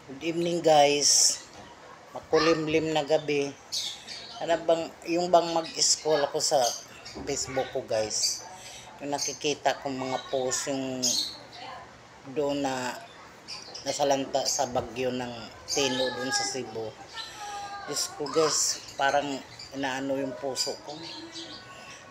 Good evening guys. Makulimlim na gabi. Ano bang, yung bang mag-scroll ako sa Facebook ko guys. Yung nakikita kong mga post yung doon na nasalanta sa bagyo ng Tino doon sa Cebu. Diyos ko guys, parang inaano yung puso ko.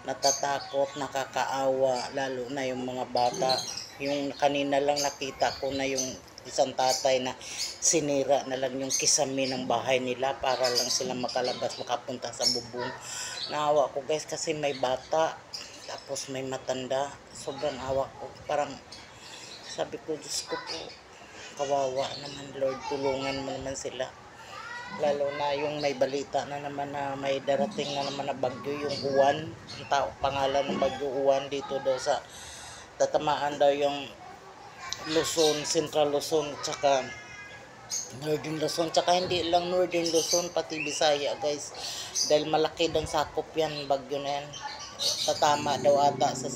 Natatakot, nakakaawa, lalo na yung mga bata. Yung kanina lang nakita ko na yung isang tatay na sinira na lang yung kisame ng bahay nila para lang sila makalabas, makapunta sa bubong. Naawa ko guys kasi may bata, tapos may matanda. Sobrang awa ko. Parang sabi ko, Diyos ko po, kawawa naman Lord, tulungan mo naman sila. Lalo na yung may balita na naman na may darating na naman na bagyo, yung Uwan. Ang tao, pangalan ng bagyo Uwan dito daw sa tatamaan daw yung Luzon, Central Luzon, tsaka Northern Luzon, tsaka hindi lang Northern Luzon, pati Bisaya guys. Dahil malaki ng sakop yan, bagyo na yan. Tatama daw ata sa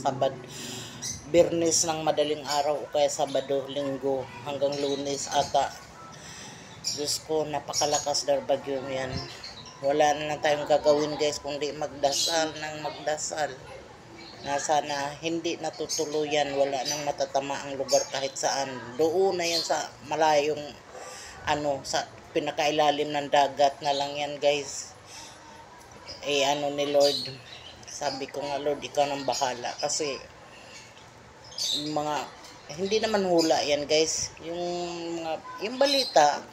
Biyernes ng madaling araw o kaya Sabado, Linggo, hanggang Lunes ata. Diyos ko, napakalakas daw bagyo yan. Wala na tayong gagawin guys kundi magdasal ng magdasal na sana hindi natutuluyan, wala nang matatama ang lugar kahit saan. Doon na yan sa malayong sa pinakailalim ng dagat na lang yan guys. Ni Lord, sabi ko nga Lord, ikaw nang bahala kasi mga hindi naman hula yan guys, yung balita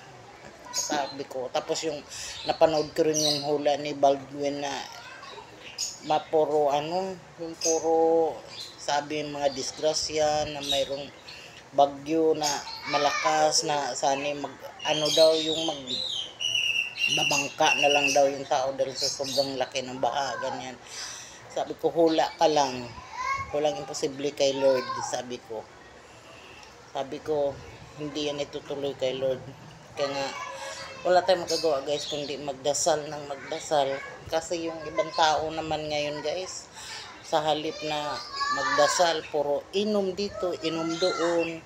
sabi ko. Tapos yung napanood ko rin yung hula ni Baldwin na mapuro yung puro sabi yung mga disgrasya na mayroong bagyo na malakas na sana daw yung babangka na lang daw yung tao dahil sa sobrang laki ng baha, ganyan. Sabi ko, hula ka lang, walang imposible kay Lord. Sabi ko hindi yan itutuloy kay Lord. Kaya nga wala tayong magagawa guys kundi magdasal ng magdasal. Kasi yung ibang tao naman ngayon guys, sa halip na magdasal, puro inom dito, inom doon,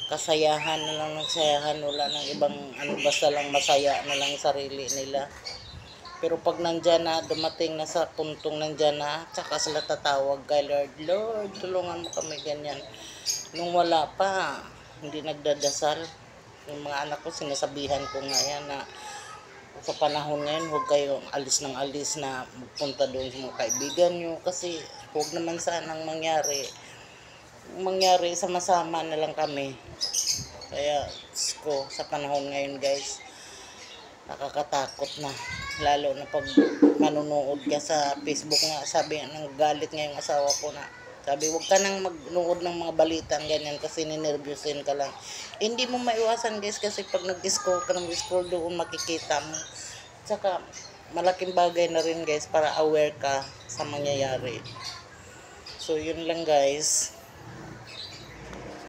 kasayahan na lang ng sayahan, wala nang ibang basta lang masaya na lang sarili nila. Pero pag nandyan na, dumating na sa puntong nandyan na, tsaka sila tatawag kay Lord, Lord, tulungan mo kami, ganyan. Nung wala pa, hindi nagdadasal. Yung mga anak ko, sinasabihan ko nga yan na sa panahon ngayon, huwag kayong alis ng alis na magpunta doon sa mga kaibigan nyo. Kasi huwag naman sanang mangyari sama-sama na lang kami. Kaya sa panahon ngayon guys, nakakatakot na. Lalo na pag manunood ka sa Facebook nga, sabi ng galit ngayong asawa ko na, sabi, huwag ka nang magnood ng mga balitan ganyan kasi ninervyusin ka lang. Hindi mo maiwasan guys kasi pag nag-scroll ka ng doon makikita mo. Tsaka malaking bagay na rin guys para aware ka sa mangyayari. So yun lang guys.